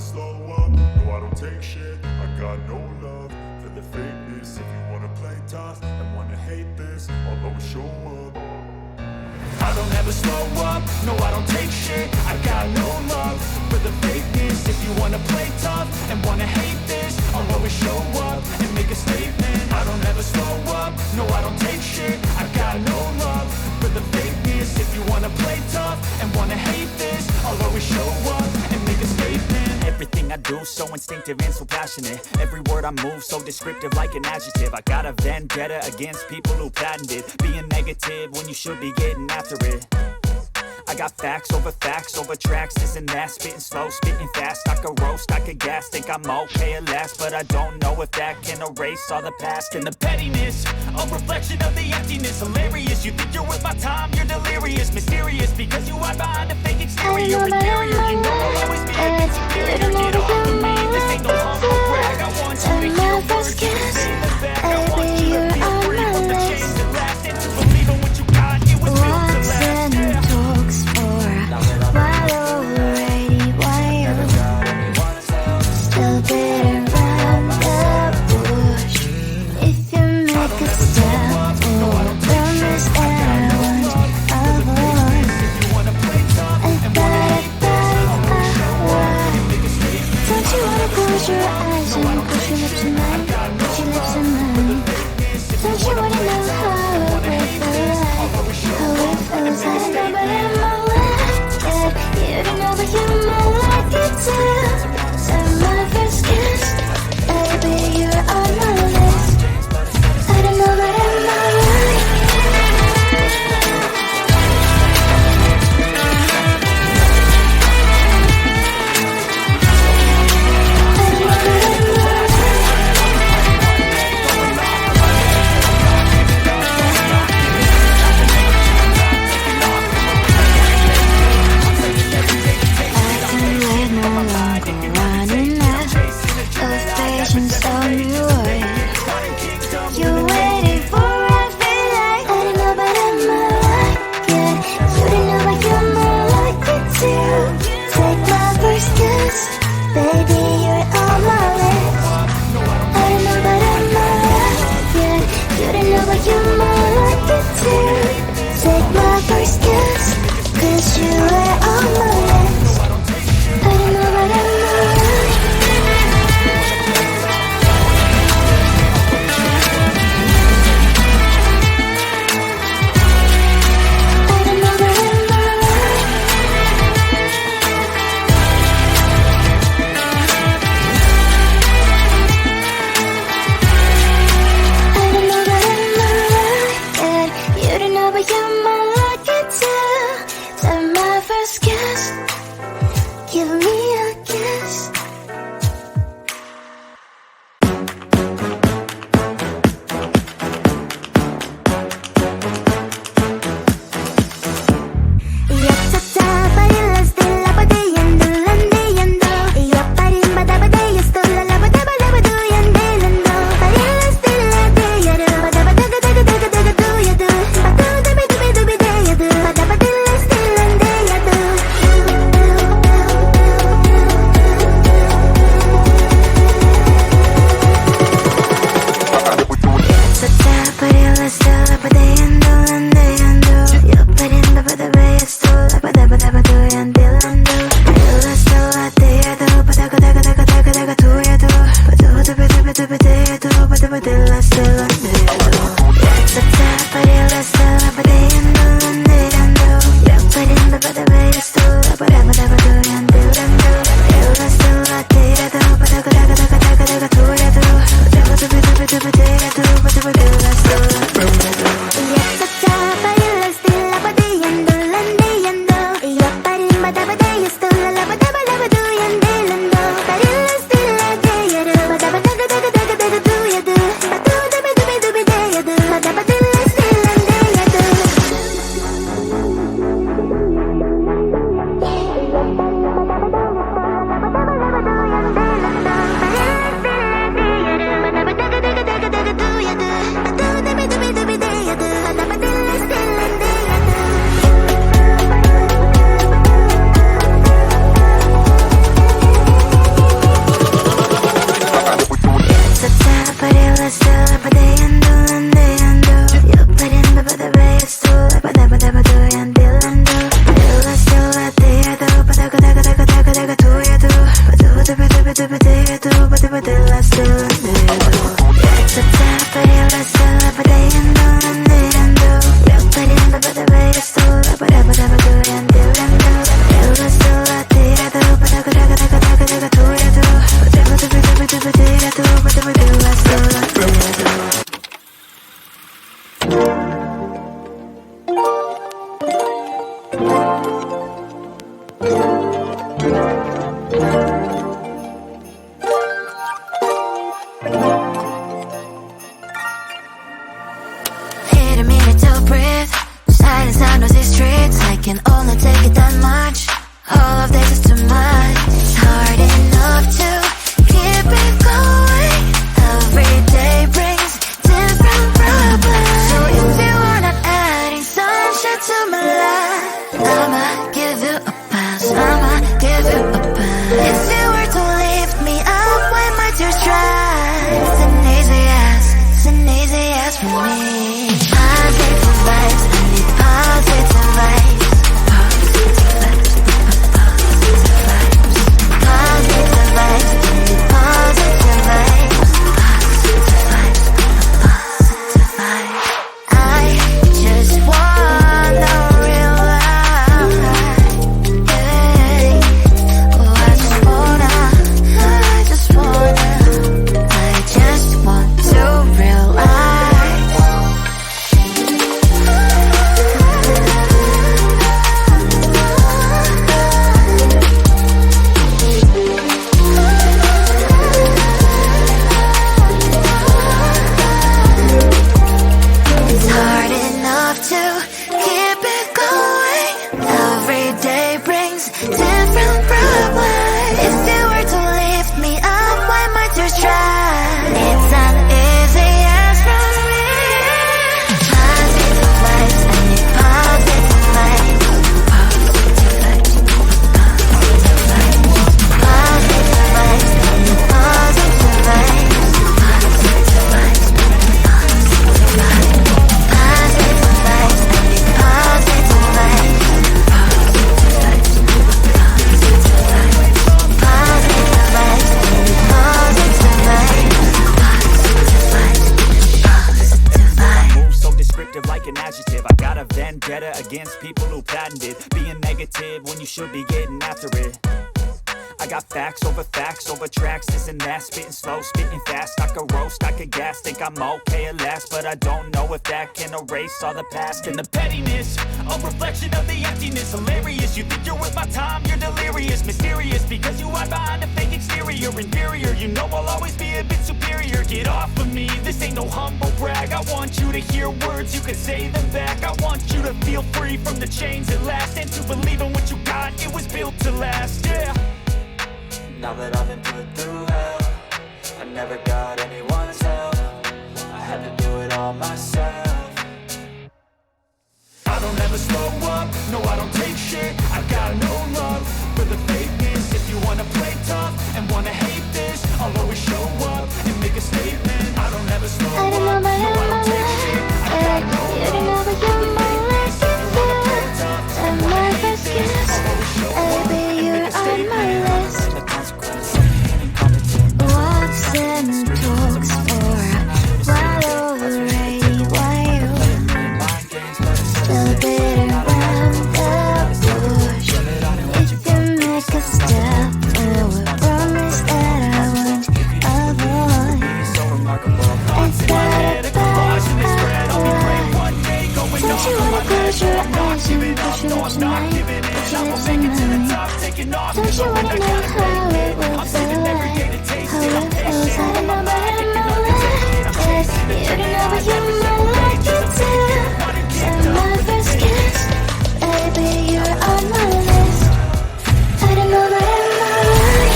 slow up, no I don't take shit. I got no love for the fakeness. If you wanna play tough and wanna hate this, I'll always show up. I don't ever slow up, no I don't take shit. I got no love for the fakeness. If you wanna play tough and wanna hate this, I'll always show up and make a statement. I don't ever slow up, no I don't take shit. I got no love for the fakeness. If you wanna play tough and wanna hate this, I'll always show up and make a statement. Everything I do so instinctive and so passionate. Every word I move so descriptive like an adjective. I got a vendetta against people who patented being negative when you should be getting after it. I got facts over tracks, this and that. Spitting slow, spitting fast, I could roast, I could gas. Think I'm okay at last, but I don't know if that can erase all the past. And the pettiness, a reflection of the emptiness. Hilarious, you think you're worth my time, you're delirious. Mysterious, because you hide behind a fake exterior. Inferior, you know I'll always be a bit superior. Get off of me, this ain't no humble brag. I want you to hear words, you to say the back. I want you to feel free from the chains that last. And to believe in what you got, it was built to last. Close your eyes and push your lips in mine. Put your lips in mine. Don't you wanna know how it feels? How it feels? I don't know, but I'm all left. Yeah, you don't know, but you might like it too. So my first kiss, baby, you're on my list. I don't know, but I'm alright. If you were to lift me up when my tears dry, it's an easy yes for me. Positive vibes, I need positive vibes. Positive vibes, I need positive vibes. I just wanna real life. Oh, I just want to realize. It's hard enough to keep it going. Every day brings different problems. If you were to lift me up when my tears dry, it's an easy yes from me. Positive vibes, I need positive vibes. Positive vibes, I need positive vibes. Positive vibes, I need positive Move so descriptive like an adjective. I got a vendetta against people who patented being negative when you should be getting after it. I got facts over tracks, this and that. Spitting slow, spitting fast. I could roast, I could gas. Think I'm okay at last, but I don't know if that can erase all the past. And the pettiness, a reflection of the emptiness. Hilarious, you think you're worth my time, you're delirious. Mysterious, because you hide behind a fake exterior. Inferior, you know I'll always be a bit superior. Get off of me, this ain't no humble brag. I want you to hear words, you can say them back. I want you to feel free from the chains at last, and to believe in what you got, it was built to last, yeah. Now that I've been put through hell, I never got anyone's help. I had to do it all myself. I don't ever slow up, no I don't take shit. I got no love for the fakeness. If you wanna play tough and wanna hate this, I'll always show up and make a statement. I don't ever slow up, no I don't take shit. I got no love for the fakeness. If you wanna play tough and wanna hate this, I'll always show up and make a statement. Walks and talks for a while already, still beating around the bush. If you make a step, I will promise that I won't avoid. It's not about don't you wanna close your eyes and push it up tonight? But you live tonight. Don't you wanna know how it will feel like? How it feels, I don't know, but I know it. You don't know, but you might like it too. And my first kiss, baby, you're on my list. I don't know, but I know it.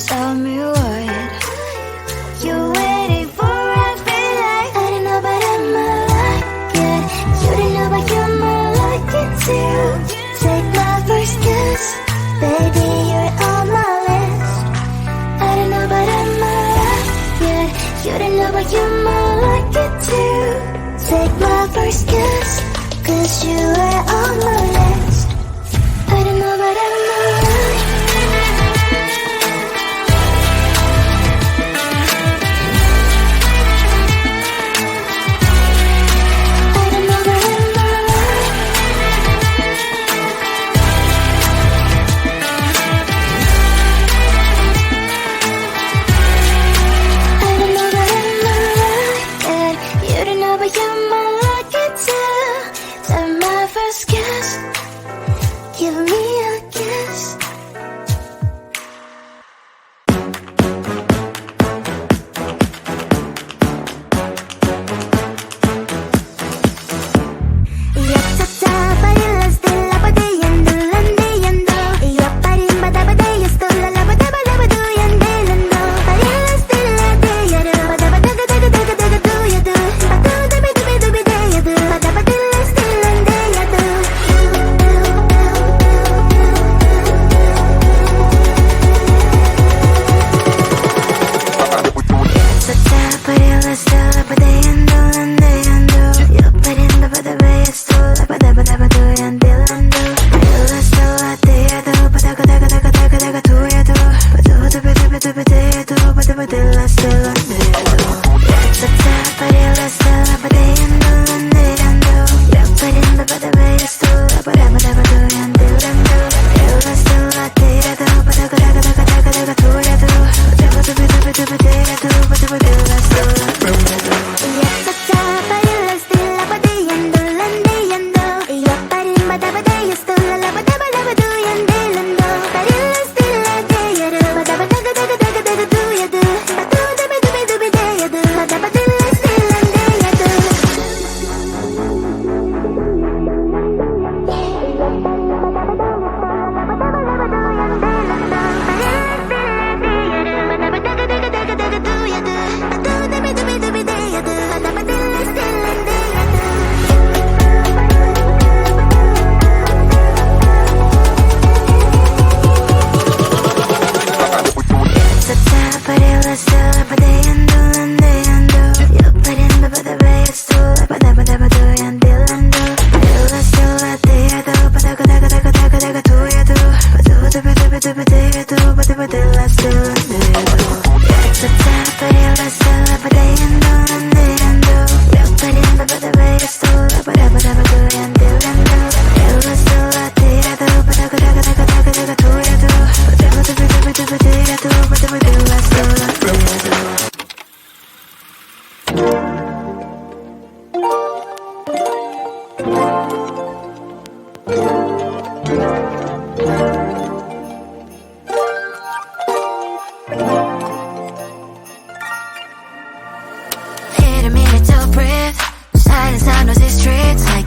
Tell me what you're waiting for. I feel like I don't know, but I might like it. You don't know, but you might like it too. Take my first kiss, baby, you're on my list. I don't know, but I might like it. You don't know, but you might like it too. Take my first kiss, 'cause you are on my list. I don't know, but I might like it. But you might like it too. Take my first kiss,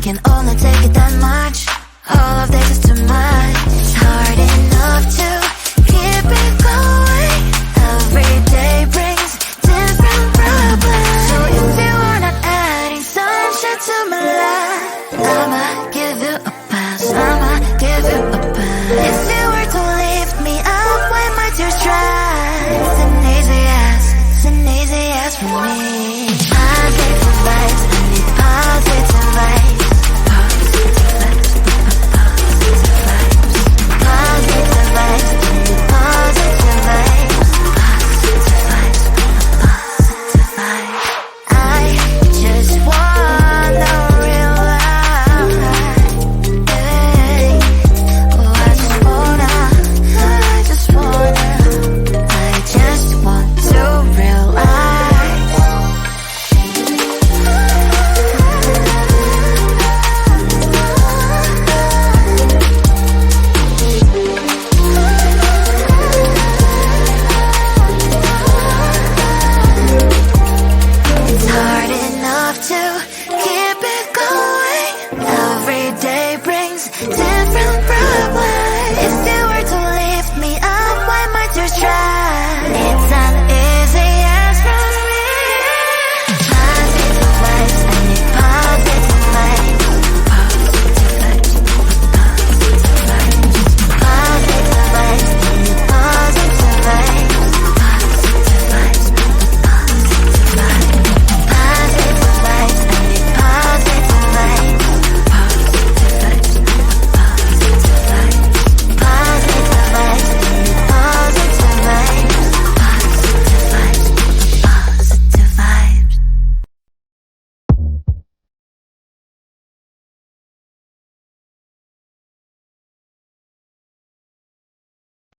can only take it that much. All of this is too much. It's hard enough to keep it going. Every day brings different problems. So if you are not adding some shit to my life,